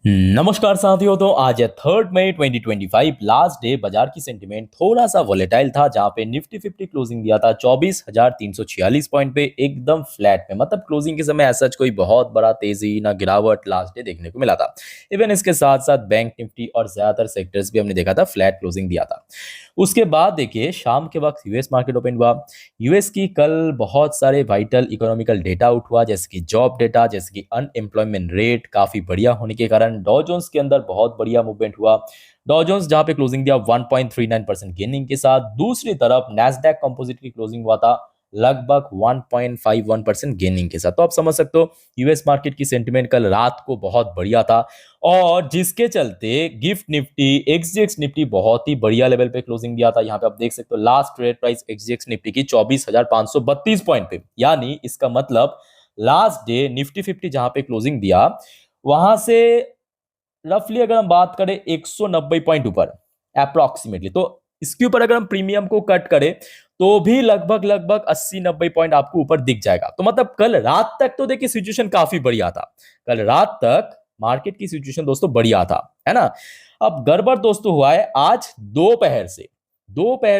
नमस्कार साथियों। तो आज है 3 मई 2025, लास्ट डे। बाजार की सेंटिमेंट थोड़ा सा वॉलेटाइल था, जहां पे निफ्टी 50 क्लोजिंग दिया था 24,346 पॉइंट पे, एकदम फ्लैट में। मतलब क्लोजिंग के समय ऐसा कोई बहुत बड़ा तेजी ना गिरावट लास्ट डे देखने को मिला था। इवन इसके साथ साथ बैंक निफ्टी और ज्यादातर सेक्टर्स भी हमने देखा था फ्लैट क्लोजिंग दिया था। उसके बाद देखिए शाम के वक्त यूएस मार्केट ओपन हुआ। यूएस की कल बहुत सारे वाइटल इकोनॉमिकल डेटा आउट हुआ, जैसे कि जॉब डेटा, जैसे कि अनएम्प्लॉयमेंट रेट काफी बढ़िया होने के कारण डॉ जोन्स के अंदर बहुत बढ़िया मूवमेंट हुआ। डॉ जोन्स जहां पे क्लोजिंग दिया 1.39% गेनिंग के साथ, दूसरी तरफ नैस्डैक कंपोजिट की क्लोजिंग हुआ था लगभग 1.51% गेनिंग के साथ। तो आप समझ सकते हो यूएस मार्केट की सेंटिमेंट कल रात को बहुत बढ़िया था, और जिसके चलते गिफ्ट निफ्टी, एक्सजीएक्स निफ्टी बहुत ही बढ़िया लेवल पे क्लोजिंग दिया था। यहाँ पे आप देख सकते हो लास्ट ट्रेड प्राइस एक्सजीएक्स निफ्टी की 24,532 पॉइंट पे, यानी इसका मतलब लास्ट डे निफ्टी 50 जहां पे क्लोजिंग दिया, वहां से रफली अगर हम बात करें 190 पॉइंट ऊपर अप्रोक्सीमेटली, तो इसके ऊपर अगर हम प्रीमियम को कट करें तो भी लगभग लगभग 80-90 पॉइंट आपको ऊपर दिख जाएगा। तो मतलब कल रात तक तो देखिए सिचुएशन काफी बढ़िया था। कल रात तक मार्केट की सिचुएशन दोस्तों बढ़िया था, है ना। अब गड़बड़ दोस्तों हुआ है आज दोपहर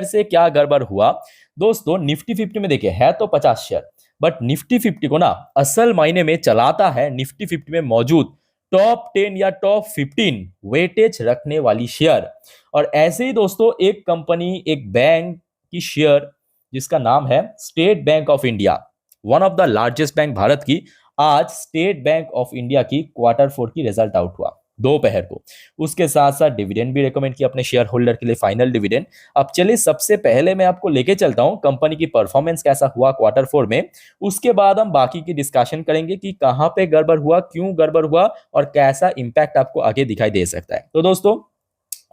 से क्या गड़बड़ हुआ दोस्तों। निफ्टी 50 में देखिए है तो 50 शेयर, बट निफ्टी 50 को ना असल मायने में चलाता है निफ्टी 50 में मौजूद टॉप 10 या टॉप 15 वेटेज रखने वाली शेयर। और ऐसे ही दोस्तों एक कंपनी, एक बैंक की शेयर जिसका नाम है state bank of India, one of the largest bank Bharat की, आज स्टेट बैंक ऑफ इंडिया की Q4 की रिजल्ट आउट हुआ दोपहर को। उसके साथ साथ डिविडेंड भी रेकमेंड किया अपने शेयर होल्डर के लिए, फाइनल डिविडेंड। अब चलिए सबसे पहले मैं आपको लेके चलता हूं कंपनी की परफॉर्मेंस कैसा हुआ Q4 में। उसके बाद हम बाकी की डिस्कशन करेंगे कि कहां पे गड़बड़ हुआ, क्यों गड़बड़ हुआ, और कैसा इंपैक्ट आपको आगे दिखाई दे सकता है। तो दोस्तों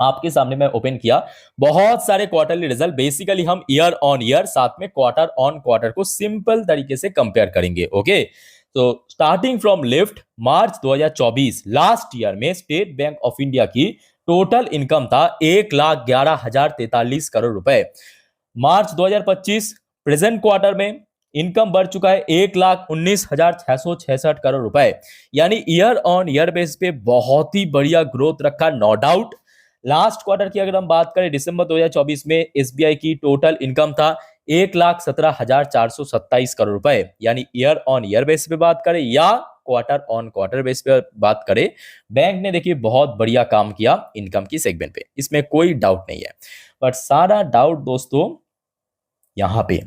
आपके सामने मैं ओपन किया बहुत सारे क्वार्टरली रिजल्ट। बेसिकली हम ईयर ऑन ईयर साथ में क्वार्टर ऑन क्वार्टर को सिंपल तरीके से कंपेयर करेंगे। ओके, तो starting from left, March 2024 last year में स्टेट बैंक ऑफ इंडिया की टोटल इनकम था 1,11,043 करोड़ रुपए। मार्च 2025 प्रेजेंट क्वार्टर में इनकम बढ़ चुका है 1,19,666 करोड़ रुपए, यानी ईयर ऑन ईयर बेस पे बहुत ही बढ़िया ग्रोथ रखा, नो डाउट। लास्ट क्वार्टर की अगर हम बात करें दिसंबर 2024 में एसबीआई की टोटल इनकम था 1,17,427 करोड़ रुपए, यानी ईयर ऑन ईयर बेस पे बात करें या क्वार्टर ऑन क्वार्टर बेस पे बात करें, बैंक ने देखिए बहुत बढ़िया काम किया इनकम की सेगमेंट पे, इसमें कोई डाउट नहीं है। बट सारा डाउट दोस्तों यहाँ पे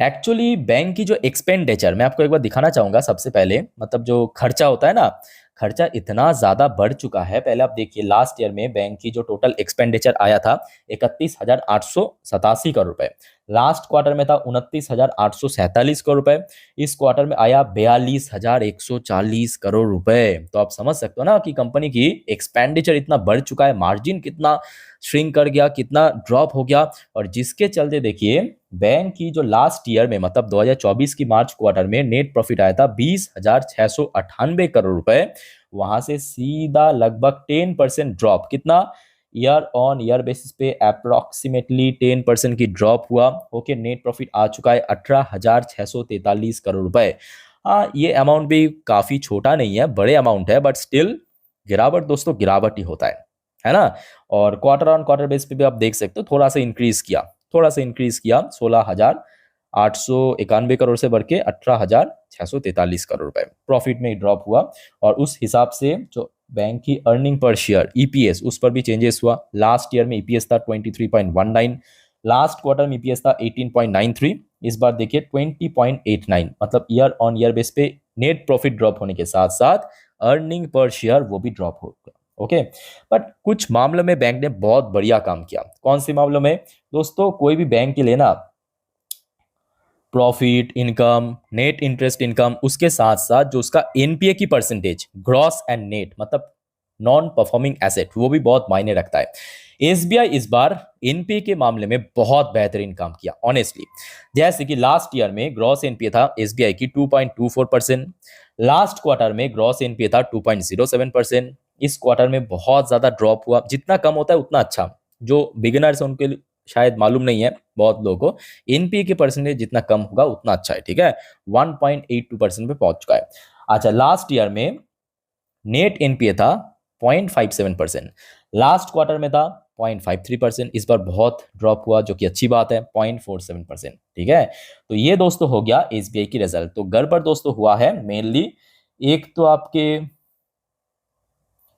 एक्चुअली बैंक की जो एक्सपेंडिचर, मैं आपको एक बार दिखाना चाहूंगा सबसे पहले। मतलब जो खर्चा होता है ना, खर्चा इतना ज्यादा बढ़ चुका है। पहले आप देखिए लास्ट ईयर में बैंक की जो टोटल एक्सपेंडिचर आया था 31,887 करोड़ रुपए, लास्ट क्वार्टर में था 29,847 करोड़ रुपए, इस क्वार्टर में आया 42,140 करोड़ रुपए। तो आप समझ सकते हो ना कि कंपनी की एक्सपेंडिचर इतना बढ़ चुका है, मार्जिन कितना श्रिंक कर गया, कितना ड्रॉप हो गया। और जिसके चलते देखिए बैंक की जो लास्ट ईयर में मतलब 2024 की मार्च क्वार्टर में नेट प्रॉफिट आया था 20,698 करोड़ रुपए, वहां से सीधा लगभग 10% ड्रॉप, कितना ईयर ऑन ईयर बेसिस पे अप्रोक्सीमेटली 10% की ड्रॉप हुआ। ओके, नेट प्रॉफिट आ चुका है 18,643 करोड़ रुपए। हाँ, ये अमाउंट भी काफी छोटा नहीं है, बड़े अमाउंट है, बट स्टिल गिरावट दोस्तों गिरावट ही होता है ना। और क्वार्टर ऑन क्वार्टर बेस पे भी आप देख सकते हो थोड़ा सा इंक्रीज किया 16,891 करोड़ से बढ़ के 18,643 करोड़ रुपए, प्रॉफिट में ड्रॉप हुआ। और उस हिसाब से जो बैंक की अर्निंग पर शेयर ईपीएस, उस पर भी चेंजेस हुआ। लास्ट ईयर में ईपीएस था 23.19, लास्ट क्वार्टर में ईपीएस था 18.93, इस बार देखिए 20.89। मतलब ईयर ऑन ईयर बेस पे नेट प्रॉफिट ड्रॉप होने के साथ साथ अर्निंग पर शेयर वो भी ड्रॉप हो गया। ओके, बट कुछ मामलों में बैंक ने बहुत बढ़िया काम किया। कौन से मामलों में दोस्तों? कोई भी बैंक के लिए ना profit, income, net interest income, उसके साथ साथ जो उसका एनपीए की परसेंटेज, ग्रॉस एंड नेट, मतलब नॉन परफॉर्मिंग एसेट, वो भी बहुत मायने रखता है। एसबीआई इस बार एनपीए के मामले में बहुत बेहतरीन काम किया ऑनेस्टली। जैसे कि लास्ट ईयर में ग्रॉस एनपीए था एसबीआई की 2.24%, लास्ट क्वार्टर में ग्रॉस एनपीए था 2.07%, इस क्वार्टर में बहुत ज्यादा ड्रॉप हुआ। जितना कम होता है उतना अच्छा, जो बिगिनर्स हैं उनके लिए शायद मालूम नहीं है बहुत लोगों को, एनपीए के परसेंटेज जितना कम होगा उतना अच्छा है, ठीक है। 1.82% पे पहुंच चुका है। अच्छा, लास्ट ईयर में नेट एनपीए था 0.57%, लास्ट क्वार्टर में था 0.53%, इस बार बहुत ड्रॉप हुआ जो कि अच्छी बात है 0.47%। ठीक है, तो ये दोस्तों हो गया एसबीआई की रिजल्ट। तो गड़बड़ दोस्तों हुआ है मेनली एक तो आपके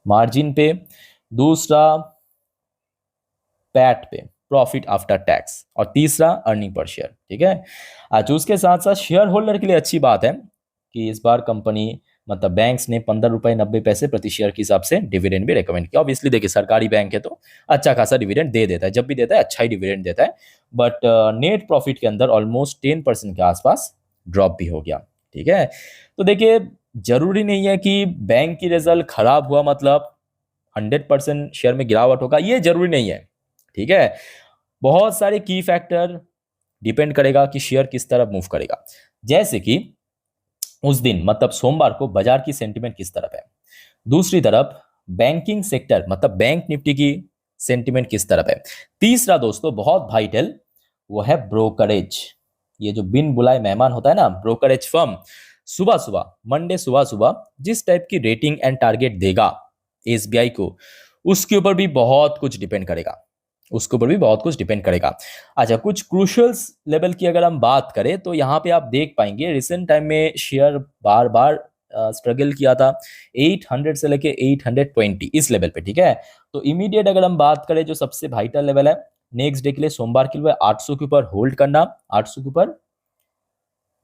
मार्जिन पे, दूसरा पैट पे, प्रॉफिट आफ्टर टैक्स, और तीसरा अर्निंग पर शेयर। ठीक है, अच्छा उसके साथ साथ शेयर होल्डर के लिए अच्छी बात है कि इस बार कंपनी मतलब बैंक्स ने 15 रुपये 90 पैसे प्रति शेयर के हिसाब से डिविडेंड भी रेकमेंड किया। ऑब्वियसली देखिए सरकारी बैंक है तो अच्छा खासा डिविडेंड दे देता है, जब भी देता है अच्छा ही डिविडेंड देता है। बट नेट प्रॉफिट के अंदर ऑलमोस्ट 10% के आसपास ड्रॉप भी हो गया। ठीक है, तो देखिए जरूरी नहीं है कि बैंक की रिजल्ट खराब हुआ मतलब 100% शेयर में गिरावट होगा, ये जरूरी नहीं है। ठीक है, बहुत सारे की फैक्टर डिपेंड करेगा कि शेयर किस तरफ मूव करेगा। जैसे कि उस दिन मतलब सोमवार को बाजार की सेंटिमेंट किस तरफ है, दूसरी तरफ बैंकिंग सेक्टर मतलब बैंक निफ्टी की सेंटिमेंट किस तरफ है, तीसरा दोस्तों बहुत वाइटल वो है ब्रोकरेज। ये जो बिन बुलाए मेहमान होता है ना, ब्रोकरेज फर्म सुबह सुबह मंडे सुबह सुबह जिस टाइप की रेटिंग एंड टारगेट देगा एसबीआई को, उसके ऊपर भी बहुत कुछ डिपेंड करेगा, उसके ऊपर भी बहुत कुछ डिपेंड करेगा। अच्छा कुछ क्रूशल्स लेवल की अगर हम बात करें तो यहाँ पे आप देख पाएंगे रिसेंट टाइम में शेयर बार बार स्ट्रगल किया था 800 से लेके 820 इस लेवल पे। ठीक है, तो इमीडिएट अगर हम बात करें जो सबसे वाइटल लेवल है नेक्स्ट डे के लिए सोमवार के लिए 800 के ऊपर होल्ड करना, 800 के ऊपर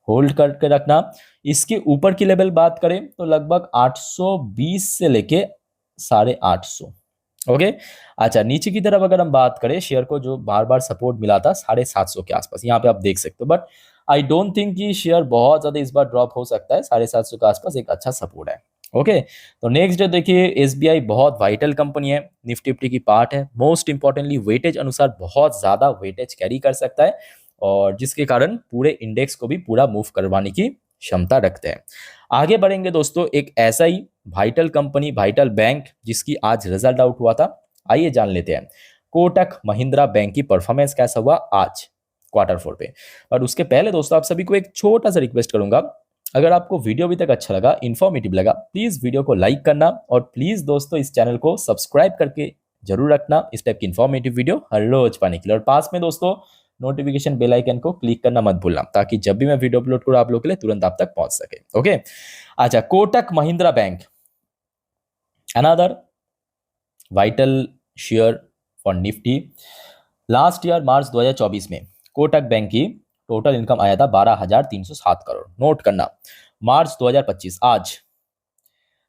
होल्ड करके रखना। इसके ऊपर की लेवल बात करें तो लगभग 820 से लेके 850। ओके, अच्छा नीचे की तरफ अगर हम बात करें शेयर को जो बार बार सपोर्ट मिला था 750 के आसपास, यहाँ पे आप देख सकते हो। बट आई डोंट थिंक कि शेयर बहुत ज्यादा इस बार ड्रॉप हो सकता है, 750 के आसपास एक अच्छा सपोर्ट है। ओके, तो नेक्स्ट डे देखिए एसबीआई बहुत वाइटल कंपनी है, निफ्टी फिफ्टी की पार्ट है, मोस्ट इंपॉर्टेंटली वेटेज अनुसार बहुत ज्यादा वेटेज कैरी कर सकता है और जिसके कारण पूरे इंडेक्स को भी पूरा मूव करवाने की क्षमता रखते हैं। आगे बढ़ेंगे दोस्तों, एक ऐसा ही वाइटल कंपनी वाइटल बैंक जिसकी आज रिजल्ट आउट हुआ था, आइए जान लेते हैं कोटक महिंद्रा बैंक की परफॉर्मेंस कैसा हुआ आज Q4 पे। और उसके पहले दोस्तों आप सभी को एक छोटा सा रिक्वेस्ट करूंगा, अगर आपको वीडियो अभी तक अच्छा लगा इन्फॉर्मेटिव लगा प्लीज वीडियो को लाइक करना और प्लीज दोस्तों इस चैनल को सब्सक्राइब करके जरूर रखना इस टाइप की इन्फॉर्मेटिव वीडियो हर रोज पाने के लिए। और पास में दोस्तों नोटिफिकेशन बेल आइकन को क्लिक करना मत भूलना ताकि जब भी मैं वीडियो अपलोड करूं आप लोगों के लिए तुरंत आप तक पहुंच सके। ओके, अच्छा Kotak Mahindra bank another vital share for Nifty. Last year March 2024 में कोटक बैंक की टोटल इनकम आया था 12,307 करोड़। नोट करना मार्च 2025 आज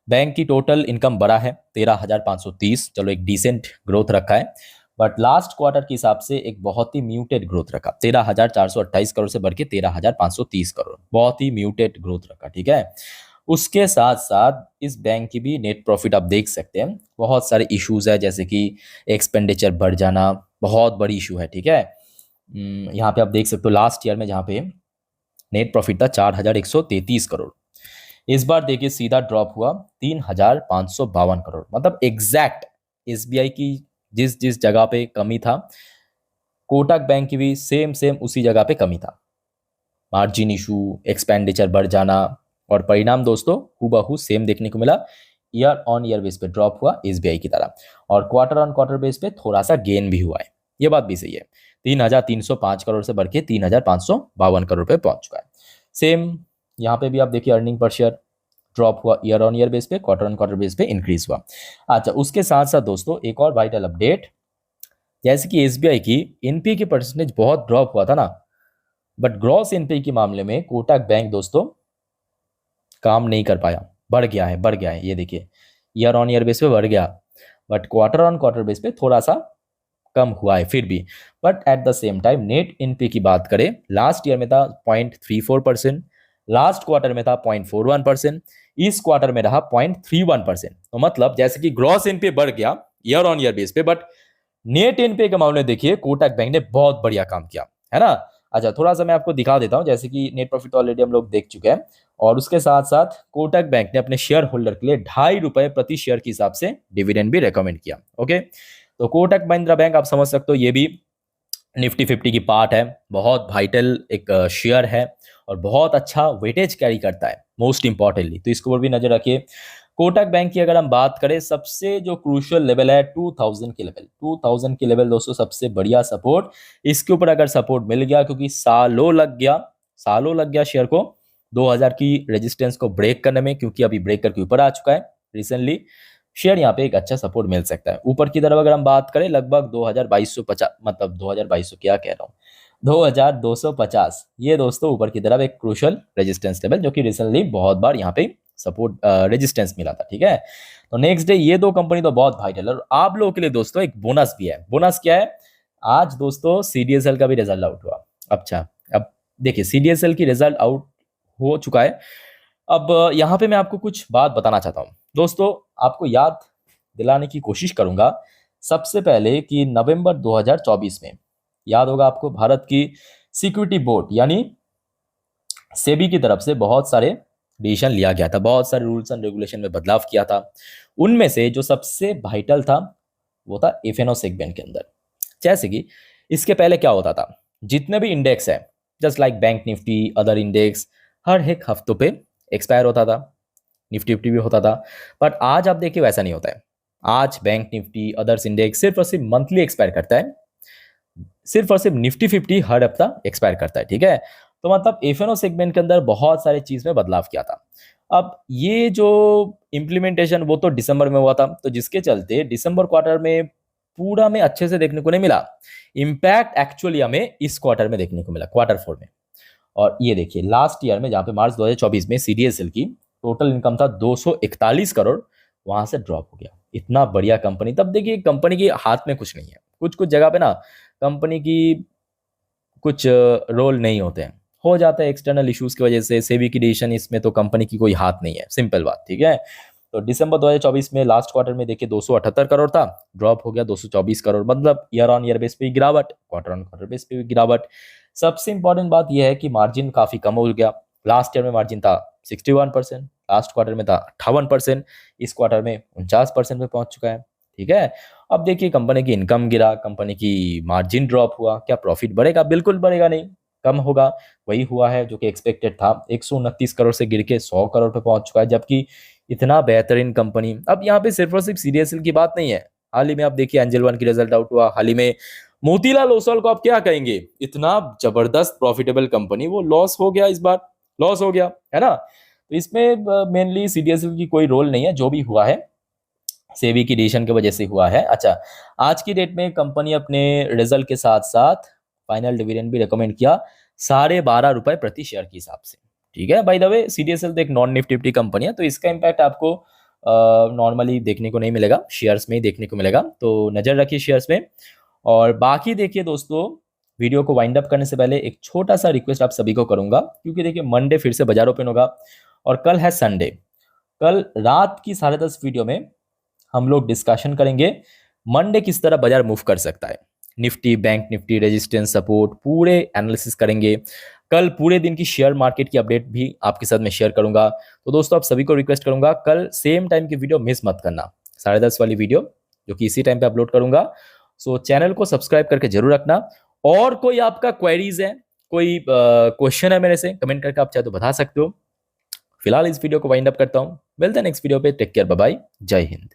बैंक की टोटल इनकम बढ़ा है 13,530, चलो एक डिसेंट ग्रोथ रखा है। बट लास्ट क्वार्टर के हिसाब से एक बहुत ही म्यूटेड ग्रोथ रखा, 13,428 करोड़ से बढ़ के 13,530 करोड़, बहुत ही म्यूटेड ग्रोथ रखा। ठीक है, उसके साथ साथ इस बैंक की भी नेट प्रॉफिट आप देख सकते हैं बहुत सारे इश्यूज है, जैसे कि एक्सपेंडिचर बढ़ जाना बहुत बड़ी इशू है। ठीक है, यहाँ पे आप देख सकते हो लास्ट ईयर में जहाँ पे नेट प्रॉफिट था 4,133 करोड़, इस बार देखिए सीधा ड्रॉप हुआ 3,552 करोड़, मतलब एग्जैक्ट एसबीआई की जिस जिस जगह पे कमी था कोटक बैंक की भी सेम सेम उसी जगह पे कमी था, मार्जिन इशू, एक्सपेंडिचर बढ़ जाना, और परिणाम दोस्तों हूबहू सेम देखने को मिला। ईयर ऑन ईयर बेस पे ड्रॉप हुआ एसबीआई की तरह और क्वार्टर ऑन क्वार्टर बेस पे थोड़ा सा गेन भी हुआ है, ये बात भी सही है। 3,305 करोड़ से बढ़ के 3,552 करोड़ पे पहुंच चुका है। सेम यहाँ पे भी आप देखिए अर्निंग पर शेयर ड्रॉप हुआ, ईयर ऑन ईयर बेस पे क्वार्टर ऑन क्वार्टर बेस पे इंक्रीज हुआ। अच्छा उसके साथ साथ दोस्तों एक और वाइटल अपडेट, जैसे कि एसबीआई की एनपीए की परसेंटेज बहुत ड्रॉप हुआ था ना, बट ग्रॉस एनपीए के मामले में कोटक बैंक दोस्तों काम नहीं कर पाया, बढ़ गया है, बढ़ गया है। ये देखिए ईयर ऑन ईयर बेस पे बढ़ गया, but quarter on quarter base पे थोड़ा सा कम हुआ है फिर भी। But at the same time net NPA की बात करें लास्ट ईयर में था 0.34%, लास्ट क्वार्टर में था 0.41%, इस क्वार्टर में रहा 0.31%। तो मतलब जैसे कि ग्रॉस एनपीए बढ़ गया ईयर ऑन ईयर बेस पे, बट नेट एनपीए के मामले में देखिए कोटक बैंक ने बहुत बढ़िया काम किया है ना। अच्छा थोड़ा सा मैं आपको दिखा देता हूं, जैसे कि नेट प्रॉफिट ऑलरेडी हम लोग देख चुके हैं और उसके साथ साथ कोटक बैंक ने अपने शेयर होल्डर के लिए 2.5 रुपए प्रति शेयर के हिसाब से डिविडेंड भी रेकमेंड किया। ओके, तो कोटक महिंद्रा बैंक आप समझ सकते हो ये भी निफ्टी 50 की पार्ट है, बहुत वाइटल एक शेयर है और बहुत अच्छा वेटेज कैरी करता है मोस्ट इंपॉर्टेंटली, तो इसके ऊपर भी नजर रखिए। कोटक बैंक की अगर हम बात करें, सबसे जो क्रूशियल लेवल है 2000 के लेवल, 2000 के लेवल दोस्तों सबसे बढ़िया सपोर्ट। इसके ऊपर अगर सपोर्ट मिल गया, क्योंकि सालों लग गया शेयर को 2000 की रेजिस्टेंस को ब्रेक करने में, क्योंकि अभी ब्रेक करके ऊपर आ चुका है रिसेंटली। शेयर यहाँ पे एक अच्छा सपोर्ट मिल सकता है। ऊपर की तरफ अगर हम बात करें, लगभग 2250, मतलब 2200 क्या कह रहा हूँ, 2250, ये दोस्तों ऊपर की तरफ एक क्रूशियल रेजिस्टेंस लेवल, जो कि रिसेंटली बहुत बार यहाँ पे सपोर्ट रेजिस्टेंस मिला था। ठीक है, तो नेक्स्ट डे ये दो कंपनी तो बहुत वाइटल है। और आप लोगों के लिए दोस्तों एक बोनस भी है। बोनस क्या है? आज दोस्तों सीडीएसएल का भी रिजल्ट आउट हुआ। अच्छा, अब देखिए सीडीएसएल की रिजल्ट आउट हो चुका है। अब यहाँ पे मैं आपको कुछ बात बताना चाहता हूँ दोस्तों, आपको याद दिलाने की कोशिश करूंगा सबसे पहले कि नवंबर 2024 में, याद होगा आपको, भारत की सिक्योरिटी बोर्ड यानी सेबी की तरफ से बहुत सारे डिसीजन लिया गया था, बहुत सारे रूल्स एंड रेगुलेशन में बदलाव किया था। उनमें से जो सबसे वाइटल था वो था एफएनओ सेगमेंट के अंदर। जैसे कि इसके पहले क्या होता था, जितने भी इंडेक्स है, just like bank Nifty, other index, हर एक हफ्तों पे एक्सपायर होता था, निफ्टी फिफ्टी भी होता था। बट आज आप देखिए वैसा नहीं होता है। आज बैंक निफ्टी, अदर्स इंडेक्स सिर्फ और सिर्फ मंथली एक्सपायर करता है, सिर्फ और सिर्फ निफ्टी फिफ्टी हर हफ्ता एक्सपायर करता है। ठीक है, तो मतलब एफएनओ सेगमेंट के अंदर बहुत सारे चीज में बदलाव किया था। अब ये जो इम्प्लीमेंटेशन वो तो दिसंबर में हुआ था, तो जिसके चलते दिसंबर क्वार्टर में पूरा में अच्छे से देखने को नहीं मिला। इम्पैक्ट एक्चुअली हमें इस क्वार्टर में देखने को मिला, क्वार्टर फोर में। और ये देखिए लास्ट ईयर में, जहां पे मार्च 2024 में सीडीएसएल की टोटल इनकम था 241 करोड़, वहां से ड्रॉप हो गया। इतना बढ़िया कंपनी, तब देखिए कंपनी के हाथ में कुछ नहीं है। कुछ कुछ जगह पे ना कंपनी की कुछ रोल नहीं होते हैं, हो जाता है एक्सटर्नल इश्यूज की वजह से, सेबी की डिसीजन, इसमें तो कंपनी की कोई हाथ नहीं है, सिंपल बात। ठीक है, तो दिसंबर 2024 में लास्ट क्वार्टर में देखिए 278 करोड़ था, ड्रॉप हो गया 224 करोड़, मतलब ईयर ऑन ईयर बेस पे गिरावट, क्वार्टर ऑन क्वार्टर बेस पे गिरावट। सबसे इंपॉर्टेंट बात यह है कि मार्जिन काफी कम हो गया। लास्ट ईयर में मार्जिन था 61%, लास्ट क्वार्टर में था 58%, इस क्वार्टर में 49% पे पहुंच चुका है। ठीक है, अब देखिए कंपनी की इनकम गिरा, कंपनी की मार्जिन ड्रॉप हुआ, क्या प्रॉफिट बढ़ेगा? बिल्कुल बढ़ेगा नहीं, कम होगा। वही हुआ है जो कि एक्सपेक्टेड था, 129 करोड़ से गिर के 100 करोड़ पे पहुंच चुका है, जबकि इतना बेहतरीन कंपनी। अब यहाँ पे सिर्फ और सिर्फ सीडीएसएल की बात नहीं है, हाल ही में आप देखिए एंजल वन की रिजल्ट आउट हुआ, हाल ही में मोतीलाल ओसवाल को आप क्या कहेंगे, इतना जबरदस्त प्रॉफिटेबल कंपनी, वो लॉस हो गया, इस बार लॉस हो गया, है ना। तो इसमें मेनली सीडीएसएल की कोई रोल नहीं है, जो भी हुआ है सेबी की डिसीजन की वजह से हुआ है। अच्छा, आज की डेट में कंपनी अपने रिजल्ट के साथ साथ फाइनल डिविडेंड भी रिकमेंड किया, 12.5 रुपए प्रति शेयर के हिसाब से। ठीक है, बाय द वे सीडीएसएल तो एक नॉन निफ्टी कंपनी है, तो इसका इम्पैक्ट आपको नॉर्मली देखने को नहीं मिलेगा, शेयर्स में ही देखने को मिलेगा, तो नजर रखिए शेयर्स में। और बाकी देखिए दोस्तों, वीडियो को वाइंड अप करने से पहले एक छोटा सा रिक्वेस्ट आप सभी को करूंगा, क्योंकि देखिए मंडे फिर से बाजार ओपन होगा और कल है संडे। कल रात की 10:30 वीडियो में हम लोग डिस्कशन करेंगे मंडे किस तरह बाजार मूव कर सकता है, Nifty, bank Nifty, resistance, support, पूरे एनालिसिस करेंगे। कल पूरे दिन की शेयर मार्केट की अपडेट भी आपके साथ मैं शेयर करूंगा। तो दोस्तों आप सभी को रिक्वेस्ट करूंगा, कल सेम टाइम की वीडियो मिस मत करना, 10:30 वाली वीडियो जो कि इसी टाइम पे अपलोड करूंगा। सो चैनल को सब्सक्राइब करके जरूर रखना। और कोई आपका क्वेरीज है, कोई क्वेश्चन है मेरे से, कमेंट करके आप चाहे तो बता सकते हो। फिलहाल इस वीडियो को वाइंड अप करता हूं, मिलते हैं नेक्स्ट वीडियो पे, टेक केयर, बाय बाय, जय हिंद।